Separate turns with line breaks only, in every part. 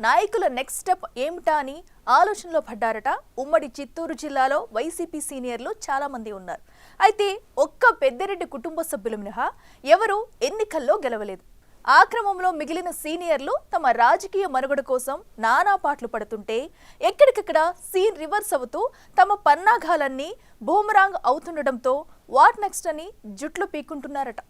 నాయకుల next step ఏమిటా అని ఆలోచనలో పడ్డారట. ఉమ్మడి చిత్తూరు జిల్లాలో వైసీపీ సీనియర్లు చాలా మంది ఉన్నారు. అయితే ఒక్క పెద్దిరెడ్డి కుటుంబ సభ్యులు మినహా ఎవరు ఎన్నికల్లో గెలవలేదు. ఆ క్రమంలో మిగిలిన సీనియర్లు తమ రాజకీయ మనుగడ కోసం నానా పాటలు పడుతుంటే ఎక్కడికక్కడ సీన్ రివర్స్ అవుతూ తమ పన్నాగాలన్నీ బూమరాంగ్ అవుతుండటంతో వాట్ నెక్స్ట్ అని జుట్లు పీక్కుంటున్నారట.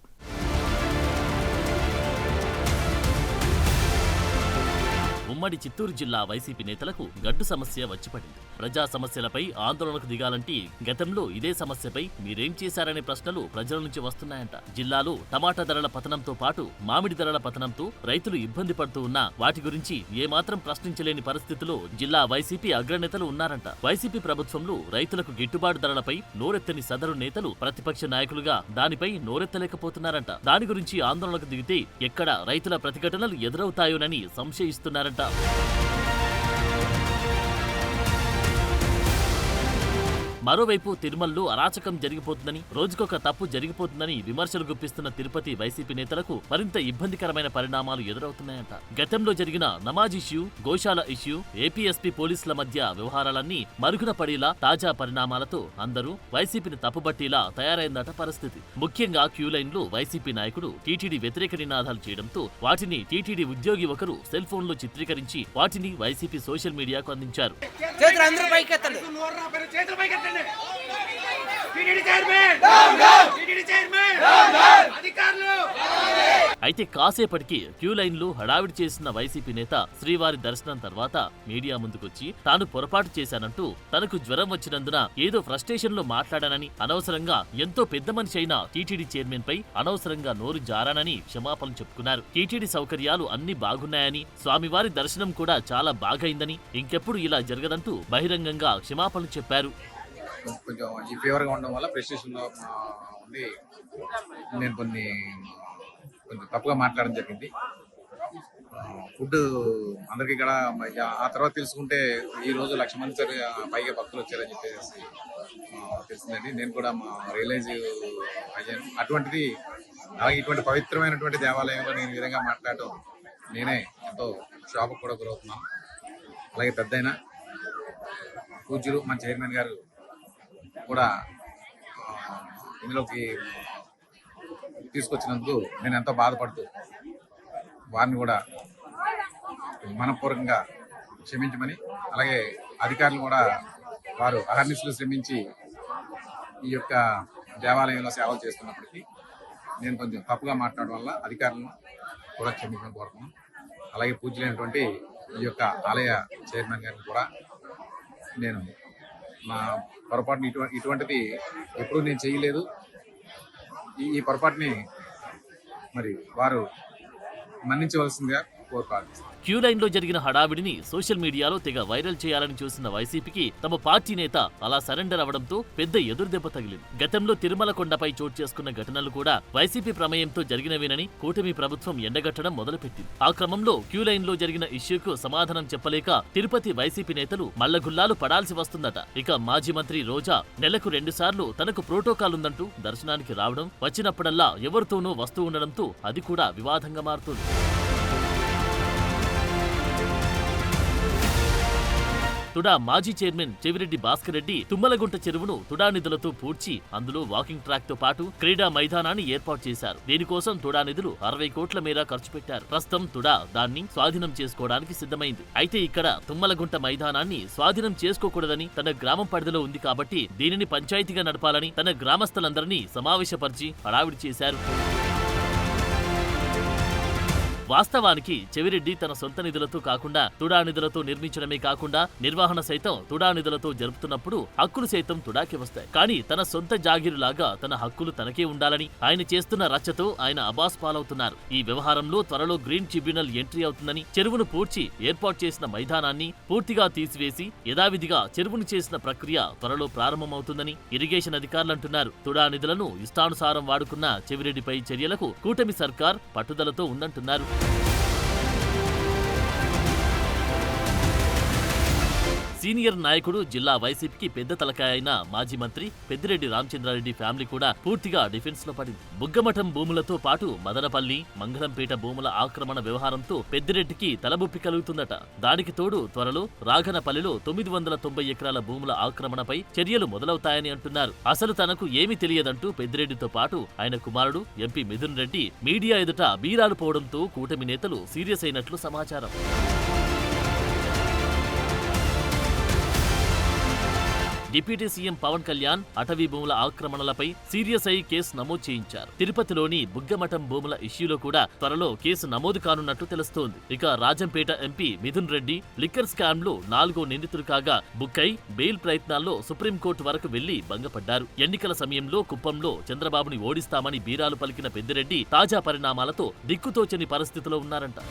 ఉమ్మడి చిత్తూరు జిల్లా వైసీపీ నేతలకు గడ్డు సమస్య వచ్చిపడింది. ప్రజా సమస్యలపై ఆందోళనకు దిగాలంటే గతంలో ఇదే సమస్యపై మీరేం చేశారనే ప్రశ్నలు ప్రజల నుంచి వస్తున్నాయంట. జిల్లాలో టమాటా ధరల పతనంతో పాటు మామిడి ధరల పతనంతో రైతులు ఇబ్బంది పడుతూ ఉన్నా వాటి గురించి ఏమాత్రం ప్రశ్నించలేని పరిస్థితిలో జిల్లా వైసీపీ అగ్రనేతలు ఉన్నారంట. వైసీపీ ప్రభుత్వంలో రైతులకు గిట్టుబాటు ధరలపై నోరెత్తని సదరు నేతలు ప్రతిపక్ష నాయకులుగా దానిపై నోరెత్తలేకపోతున్నారంట. దాని గురించి ఆందోళనకు దిగితే ఎక్కడ రైతుల ప్రతిఘటనలు ఎదురవుతాయోనని సంశయిస్తున్నారంట. మరోవైపు తిరుమలలో అరాచకం జరిగిపోతుందని, రోజుకొక తప్పు జరిగిపోతుందని విమర్శలు గుప్పిస్తున్న తిరుపతి వైసీపీ నేతలకు మరింత ఇబ్బందికరమైన పరిణామాలు ఎదురవుతున్నాయంట. గతంలో జరిగిన నమాజ్ ఇష్యూ, గోశాల ఇష్యూ, ఏపీఎస్పీ పోలీసుల మధ్య వ్యవహారాలన్నీ మరుగున పడేలా తాజా పరిణామాలతో అందరూ వైసీపీని తప్పుబట్టేలా తయారైందట పరిస్థితి. ముఖ్యంగా క్యూలైన్లో వైసీపీ నాయకుడు టీటీడీ వ్యతిరేక నినాదాలు చేయడంతో వాటిని టీటీడీ ఉద్యోగి ఒకరు సెల్ ఫోన్లో చిత్రీకరించి వాటిని వైసీపీ సోషల్ మీడియాకు అందించారు. అయితే కాసేపటికి క్యూ లైన్లు హడావిడి చేసిన వైసీపీ నేత శ్రీవారి దర్శనం తర్వాత మీడియా ముందుకొచ్చి తాను పొరపాటు చేశానంటూ తనకు జ్వరం వచ్చినందున ఏదో ఫ్రస్ట్రేషన్ లో మాట్లాడానని, అనవసరంగా ఎంతో పెద్ద మనిషి అయిన టీటీడీ చైర్మన్ పై అనవసరంగా నోరు జారానని క్షమాపణలు చెప్పుకున్నారు. టీటీడీ సౌకర్యాలు అన్ని బాగున్నాయని, స్వామివారి దర్శనం కూడా చాలా బాగైందని, ఇంకెప్పుడు ఇలా జరగదంటూ బహిరంగంగా క్షమాపణలు చెప్పారు.
కొంచెం ఈ ఫీవర్గా ఉండడం వల్ల ప్రెస్టేషన్లో ఉండి నేను కొంచెం తప్పుగా మాట్లాడడం జరిగింది. ఫుడ్ అందరికీ ఇక్కడ ఆ తర్వాత తెలుసుకుంటే ఈ రోజు 1,00,000 మంది పైగా భక్తులు వచ్చారని చెప్పేసి తెలిసిందండి. నేను కూడా రియలైజ్ అయ్యాను. అటువంటిది అలాగే ఇటువంటి పవిత్రమైనటువంటి దేవాలయంలో నేను ఈ విధంగా మాట్లాడటం నేనే ఎంతో షాప్కి కూడా గురవుతున్నాను. అలాగే పెద్దయిన పూజ్యులు మన చైర్మన్ గారు కూడా ఇందులోకి తీసుకొచ్చినందుకు నేను ఎంతో బాధపడుతూ వారిని కూడా మనపూర్వకంగా క్షమించమని, అలాగే అధికారులు కూడా వారు అహర్నిశలు శ్రమించి ఈ యొక్క దేవాలయంలో సేవలు చేస్తున్నప్పటికీ నేను కొంచెం తప్పుగా మాట్లాడడం వల్ల అధికారులను కూడా క్షమించమని కోరుతున్నాను. అలాగే పూజ్యులైనటువంటి ఈ యొక్క ఆలయ చైర్మన్ గారిని కూడా నేను నా పొరపాటుని ఇటువంటిది ఎప్పుడూ నేను చేయలేదు. ఈ పొరపాటుని మరి వారు మన్నించవలసిందిగా కోరుకోవాలి.
క్యూ లైన్ లో జరిగిన హడావిడిని సోషల్ మీడియాలో తెగ వైరల్ చేయాలని చూసిన వైసీపీకి తమ పార్టీ నేత అలా సరెండర్ అవడంతో పెద్ద ఎదురుదెబ్బ తగిలింది. గతంలో తిరుమల కొండపై చోటు చేసుకున్న ఘటనలు కూడా వైసీపీ ప్రమేయంతో జరిగినవేనని కూటమి ప్రభుత్వం ఎండగట్టడం మొదలుపెట్టింది. ఆ క్రమంలో క్యూ లైన్ లో జరిగిన ఇష్యూకు సమాధానం చెప్పలేక తిరుపతి వైసీపీ నేతలు మల్లగుల్లాలు పడాల్సి వస్తుందట. ఇక మాజీ మంత్రి రోజా నెలకు 2 సార్లు తనకు ప్రోటోకాల్ ఉందంటూ దర్శనానికి రావడం, వచ్చినప్పుడల్లా ఎవరితోనూ వస్తూ ఉండడంతో అది కూడా వివాదంగా మారుతుంది. తుడా మాజీ చైర్మన్ చెవిరెడ్డి భాస్కర్ రెడ్డి తుమ్మలగుంట చెరువును తుడా నిధులతో పూడ్చి అందులో వాకింగ్ ట్రాక్ తో పాటు క్రీడా మైదానాన్ని ఏర్పాటు చేశారు. దీనికోసం తుడా నిధులు 60 కోట్ల మేర ఖర్చు పెట్టారు. ప్రస్తుతం తుడా దాన్ని స్వాధీనం చేసుకోవడానికి సిద్ధమైంది. అయితే ఇక్కడ తుమ్మలగుంట మైదానాన్ని స్వాధీనం చేసుకోకూడదని తన గ్రామం పరిధిలో ఉంది కాబట్టి దీనిని పంచాయతీగా నడపాలని తన గ్రామస్తులందరినీ సమావేశపరిచి హడావిడి చేశారు. వాస్తవానికి చెవిరెడ్డి తన సొంత నిధులతో కాకుండా తుడా నిధులతో నిర్మించడమే కాకుండా నిర్వహణ సైతం తుడా నిధులతో జరుపుతున్నప్పుడు హక్కులు సైతం తుడాకి వస్తాయి. కానీ తన సొంత జాగీరులాగా తన హక్కులు తనకే ఉండాలని ఆయన చేస్తున్న రచ్చతో ఆయన అబాస్ పాలవుతున్నారు. ఈ వ్యవహారంలో త్వరలో గ్రీన్ ట్రిబ్యునల్ ఎంట్రీ అవుతుందని, చెరువును పూడ్చి ఏర్పాటు చేసిన మైదానాన్ని పూర్తిగా తీసివేసి యథావిధిగా చెరువును చేసిన ప్రక్రియ త్వరలో ప్రారంభమవుతుందని ఇరిగేషన్ అధికారులు అంటున్నారు. తుడా నిధులను ఇష్టానుసారం వాడుకున్న చెవిరెడ్డిపై చర్యలకు కూటమి సర్కార్ పట్టుదలతో ఉందంటున్నారు. సీనియర్ నాయకుడు, జిల్లా వైసీపీకి పెద్ద తలకాయ అయిన మాజీ మంత్రి పెద్దిరెడ్డి రామచంద్రారెడ్డి ఫ్యామిలీ కూడా పూర్తిగా డిఫెన్స్ లో పడింది. బుగ్గమఠం భూములతో పాటు మదనపల్లి, మంగళంపేట భూముల ఆక్రమణ వ్యవహారంతో పెద్దిరెడ్డికి తలబుప్పి కలుగుతుందట. దానికి తోడు త్వరలో రాఘనపల్లిలో 990 ఎకరాల భూముల ఆక్రమణపై చర్యలు మొదలవుతాయని అంటున్నారు. అసలు తనకు ఏమీ తెలియదంటూ పెద్దిరెడ్డితో పాటు ఆయన కుమారుడు ఎంపీ మిథున్ రెడ్డి మీడియా ఎదుట బీరాలు పోవడంతో కూటమి నేతలు సీరియస్ అయినట్లు సమాచారం. డిప్యూటీ సీఎం పవన్ కళ్యాణ్ అటవీ భూముల ఆక్రమణలపై సీరియస్ అయి కేసు నమోదు చేయించారు. తిరుపతిలోని బుగ్గమఠం భూముల ఇష్యూలో కూడా త్వరలో కేసు నమోదు కానున్నట్టు తెలుస్తోంది. ఇక Rajampet MP Mithun Reddy liquor scam లో 4వ నిందితుడు కాగా బుక్కై బెయిల్ ప్రయత్నాల్లో సుప్రీంకోర్టు వరకు వెళ్లి భంగపడ్డారు. ఎన్నికల సమయంలో కుప్పంలో చంద్రబాబుని ఓడిస్తామని బీరాలు పలికిన పెద్దిరెడ్డి తాజా పరిణామాలతో దిక్కుతోచని పరిస్థితిలో ఉన్నారంట.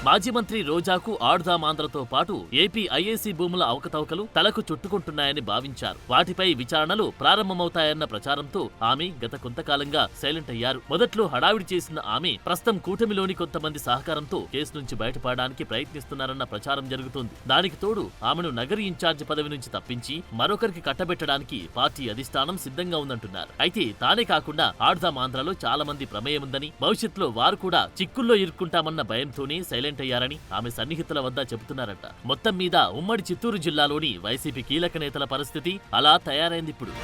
మాజీ మంత్రి రోజాకు ఆడుదామాంధ్రతో పాటు ఏపీ ఐఏసీ భూముల అవకతవకలు తలకు చుట్టుకుంటున్నాయని భావించారు. వాటిపై విచారణలు ప్రారంభమవుతాయన్న ప్రచారంతో ఆమె గత కొంతకాలంగా సైలెంట్ అయ్యారు. మొదట్లో హడావిడి చేసిన ఆమె ప్రస్తుతం కూటమిలోని కొంతమంది సహకారంతో కేసు నుంచి బయటపడడానికి ప్రయత్నిస్తున్నారన్న ప్రచారం జరుగుతోంది. దానికి తోడు ఆమెను నగరి ఇన్ఛార్జ్ పదవి నుంచి తప్పించి మరొకరికి కట్టబెట్టడానికి పార్టీ అధిష్టానం సిద్ధంగా ఉందంటున్నారు. అయితే తానే కాకుండా ఆడుదామాంధ్రలో చాలా మంది ప్రమేయం ఉందని, భవిష్యత్తులో వారు కూడా చిక్కుల్లో ఇరుక్కుంటామన్న భయంతోనే సైలెంట్ అయ్యారని ఆమె సన్నిహితుల వద్ద చెబుతున్నారట. మొత్తం మీద ఉమ్మడి చిత్తూరు జిల్లాలోని వైసీపీ కీలక నేతల పరిస్థితి అలా తయారైంది ఇప్పుడు.